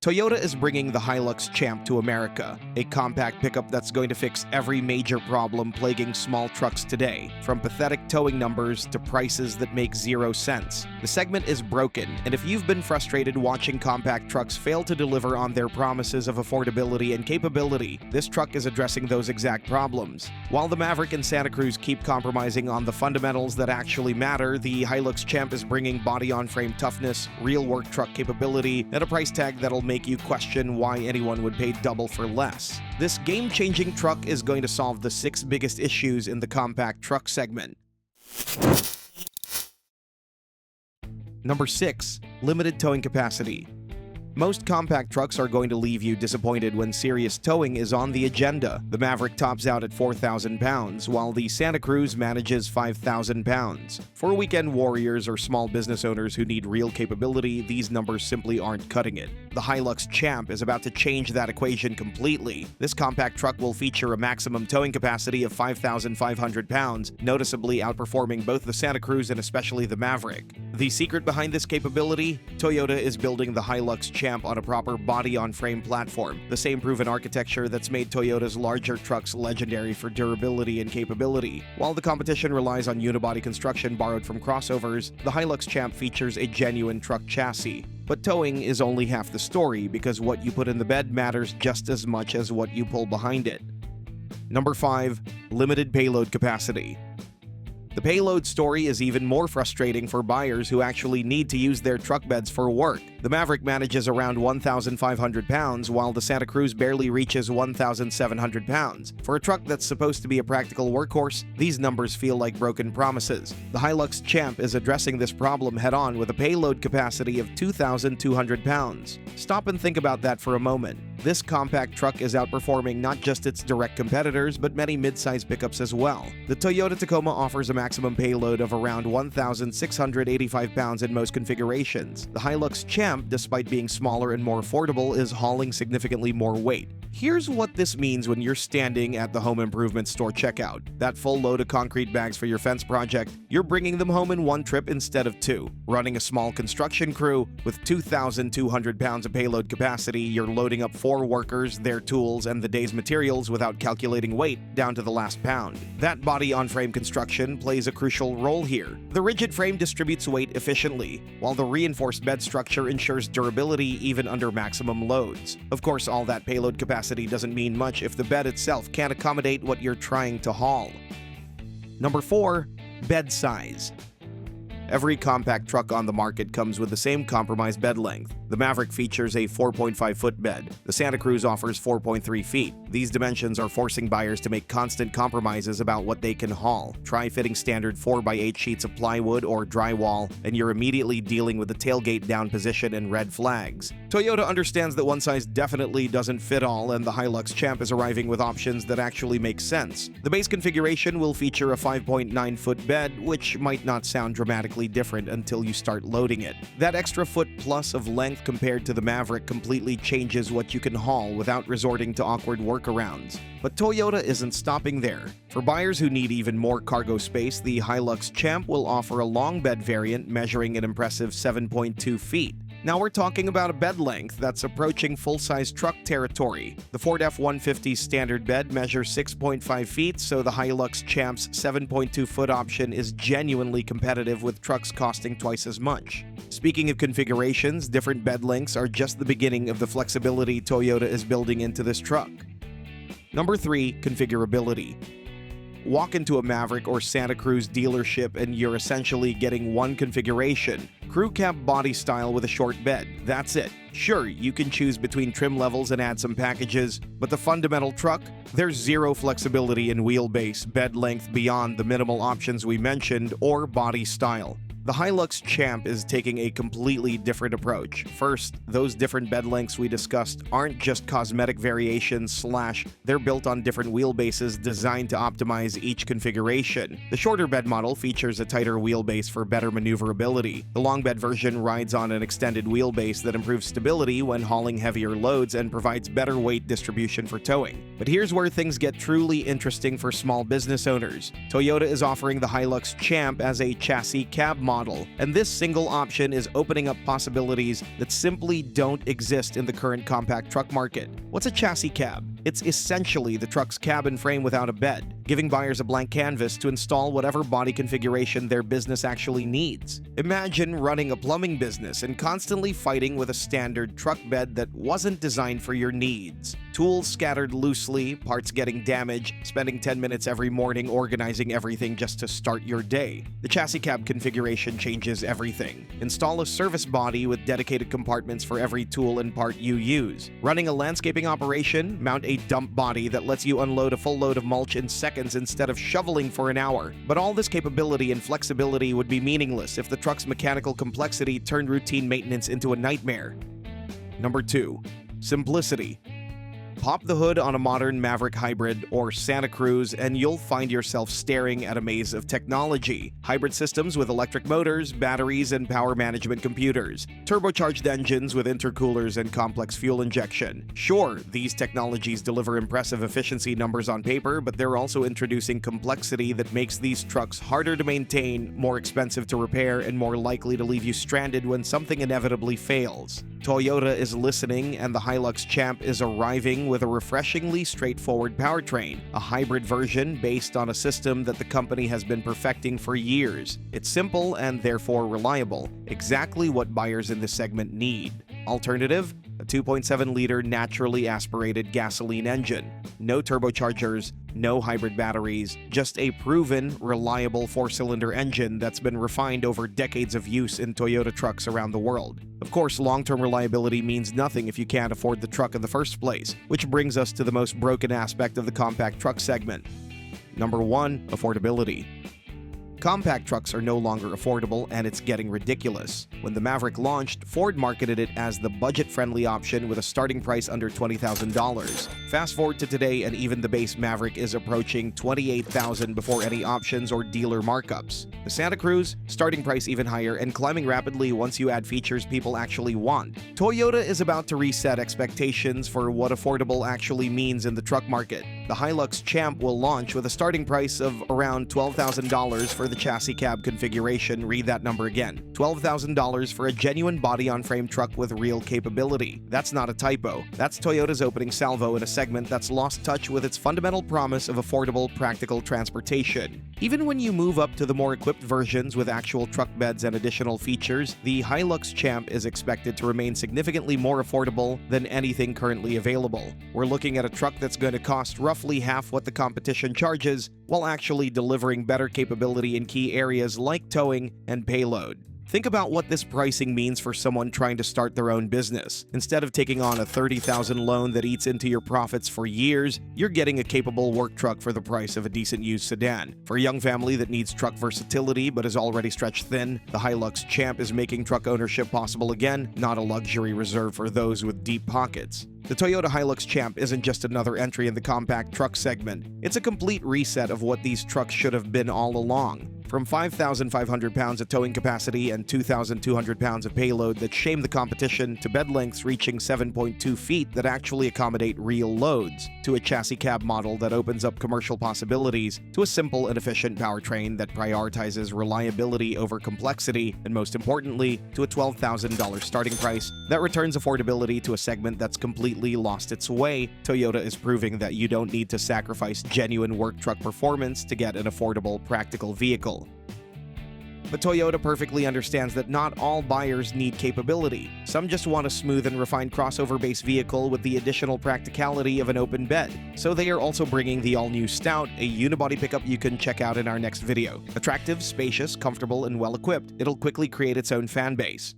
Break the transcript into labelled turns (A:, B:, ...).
A: Toyota is bringing the Hilux Champ to America, a compact pickup that's going to fix every major problem plaguing small trucks today, from pathetic towing numbers to prices that make zero sense. The segment is broken, and if you've been frustrated watching compact trucks fail to deliver on their promises of affordability and capability, this truck is addressing those exact problems. While the Maverick and Santa Cruz keep compromising on the fundamentals that actually matter, the Hilux Champ is bringing body-on-frame toughness, real work truck capability, and a price tag that'll make you question why anyone would pay double for less. This game-changing truck is going to solve the 6 biggest issues in the compact truck segment. Number 6. Limited towing capacity. Most compact trucks are going to leave you disappointed when serious towing is on the agenda. The Maverick tops out at 4,000 pounds, while the Santa Cruz manages 5,000 pounds. For weekend warriors or small business owners who need real capability, these numbers simply aren't cutting it. The Hilux Champ is about to change that equation completely. This compact truck will feature a maximum towing capacity of 5,500 pounds, noticeably outperforming both the Santa Cruz and especially the Maverick. The secret behind this capability? Toyota is building the Hilux Champ on a proper body-on-frame platform, the same proven architecture that's made Toyota's larger trucks legendary for durability and capability. While the competition relies on unibody construction borrowed from crossovers, the Hilux Champ features a genuine truck chassis. But towing is only half the story, because what you put in the bed matters just as much as what you pull behind it. Number 5. Limited payload capacity. The Payload story is even more frustrating for buyers who actually need to use their truck beds for work. The Maverick manages around 1,500 pounds, while the Santa Cruz barely reaches 1,700 pounds. For a truck that's supposed to be a practical workhorse, these numbers feel like broken promises. The Hilux Champ is addressing this problem head-on with a payload capacity of 2,200 pounds. Stop and think about that for a moment. This compact truck is outperforming not just its direct competitors, but many mid-size pickups as well. The Toyota Tacoma offers a maximum payload of around 1,685 pounds in most configurations. The Hilux Champ, despite being smaller and more affordable, is hauling significantly more weight. Here's what this means when you're standing at the home improvement store checkout. That full load of concrete bags for your fence project, you're bringing them home in one trip instead of 2. Running a small construction crew with 2,200 pounds of payload capacity, you're loading up 4 workers, their tools, and the day's materials without calculating weight down to the last pound. That body-on-frame construction plays a crucial role here. The rigid frame distributes weight efficiently, while the reinforced bed structure ensures durability even under maximum loads. Of course, all that payload capacity doesn't mean much if the bed itself can't accommodate what you're trying to haul. Number 4. Bed size. Every compact truck on the market comes with the same compromised bed length. The Maverick features a 4.5-foot bed. The Santa Cruz offers 4.3 feet. These dimensions are forcing buyers to make constant compromises about what they can haul. Try fitting standard 4x8 sheets of plywood or drywall, and you're immediately dealing with the tailgate down position and red flags. Toyota understands that one size definitely doesn't fit all, and the Hilux Champ is arriving with options that actually make sense. The base configuration will feature a 5.9-foot bed, which might not sound dramatically different until you start loading it. That extra foot plus of length compared to the Maverick completely changes what you can haul without resorting to awkward workarounds. But Toyota isn't stopping there. For buyers who need even more cargo space, the Hilux Champ will offer a long bed variant measuring an impressive 7.2 feet. Now we're talking about a bed length that's approaching full-size truck territory. The Ford F-150 standard bed measures 6.5 feet, so the Hilux Champ's 7.2-foot option is genuinely competitive with trucks costing twice as much. Speaking of configurations, different bed lengths are just the beginning of the flexibility Toyota is building into this truck. Number 3. Configurability. Walk into a Maverick or Santa Cruz dealership and you're essentially getting one configuration: crew cab body style with a short bed. That's it. Sure, you can choose between trim levels and add some packages, but the fundamental truck? There's zero flexibility in wheelbase, bed length beyond the minimal options we mentioned, or body style. The Hilux Champ is taking a completely different approach. First, those different bed lengths we discussed aren't just cosmetic variations / they're built on different wheelbases designed to optimize each configuration. The shorter bed model features a tighter wheelbase for better maneuverability. The long bed version rides on an extended wheelbase that improves stability when hauling heavier loads and provides better weight distribution for towing. But here's where things get truly interesting for small business owners. Toyota is offering the Hilux Champ as a chassis cab model model, and this single option is opening up possibilities that simply don't exist in the current compact truck market. What's a chassis cab? It's essentially the truck's cabin frame without a bed, giving buyers a blank canvas to install whatever body configuration their business actually needs. Imagine running a plumbing business and constantly fighting with a standard truck bed that wasn't designed for your needs. Tools scattered loosely, parts getting damaged, spending 10 minutes every morning organizing everything just to start your day. The chassis cab configuration changes everything. Install a service body with dedicated compartments for every tool and part you use. Running a landscaping operation, mount a dump body that lets you unload a full load of mulch in seconds instead of shoveling for an hour. But all this capability and flexibility would be meaningless if the truck's mechanical complexity turned routine maintenance into a nightmare. Number 2. Simplicity. Pop the hood on a modern Maverick Hybrid or Santa Cruz and you'll find yourself staring at a maze of technology. Hybrid systems with electric motors, batteries, and power management computers. Turbocharged engines with intercoolers and complex fuel injection. Sure, these technologies deliver impressive efficiency numbers on paper, but they're also introducing complexity that makes these trucks harder to maintain, more expensive to repair, and more likely to leave you stranded when something inevitably fails. Toyota is listening, and the Hilux Champ is arriving with a refreshingly straightforward powertrain, a hybrid version based on a system that the company has been perfecting for years. It's simple and therefore reliable, exactly what buyers in this segment need. Alternative? A 2.7-liter naturally aspirated gasoline engine. No turbochargers, no hybrid batteries, just a proven, reliable 4-cylinder engine that's been refined over decades of use in Toyota trucks around the world. Of course, long-term reliability means nothing if you can't afford the truck in the first place, which brings us to the most broken aspect of the compact truck segment. Number 1. Affordability. Compact trucks are no longer affordable, and it's getting ridiculous. When the Maverick launched, Ford marketed it as the budget-friendly option with a starting price under $20,000. Fast forward to today, and even the base Maverick is approaching $28,000 before any options or dealer markups. The Santa Cruz, starting price even higher and climbing rapidly once you add features people actually want. Toyota is about to reset expectations for what affordable actually means in the truck market. The Hilux Champ will launch with a starting price of around $12,000 for the chassis cab configuration. Read that number again. $12,000 for a genuine body-on-frame truck with real capability. That's not a typo. That's Toyota's opening salvo in a segment that's lost touch with its fundamental promise of affordable, practical transportation. Even when you move up to the more equipped versions with actual truck beds and additional features, the Hilux Champ is expected to remain significantly more affordable than anything currently available. We're looking at a truck that's going to cost roughly half what the competition charges, while actually delivering better capability in key areas like towing and payload. Think about what this pricing means for someone trying to start their own business. Instead of taking on a $30,000 loan that eats into your profits for years, you're getting a capable work truck for the price of a decent used sedan. For a young family that needs truck versatility but is already stretched thin, the Hilux Champ is making truck ownership possible again, not a luxury reserved for those with deep pockets. The Toyota Hilux Champ isn't just another entry in the compact truck segment. It's a complete reset of what these trucks should have been all along. From 5,500 pounds of towing capacity and 2,200 pounds of payload that shame the competition, to bed lengths reaching 7.2 feet that actually accommodate real loads, to a chassis cab model that opens up commercial possibilities, to a simple and efficient powertrain that prioritizes reliability over complexity, and most importantly, to a $12,000 starting price that returns affordability to a segment that's completely lost its way. Toyota is proving that you don't need to sacrifice genuine work truck performance to get an affordable, practical vehicle. But Toyota perfectly understands that not all buyers need capability. Some just want a smooth and refined crossover-based vehicle with the additional practicality of an open bed. So they are also bringing the all-new Stout, a unibody pickup you can check out in our next video. Attractive, spacious, comfortable, and well-equipped, it'll quickly create its own fan base.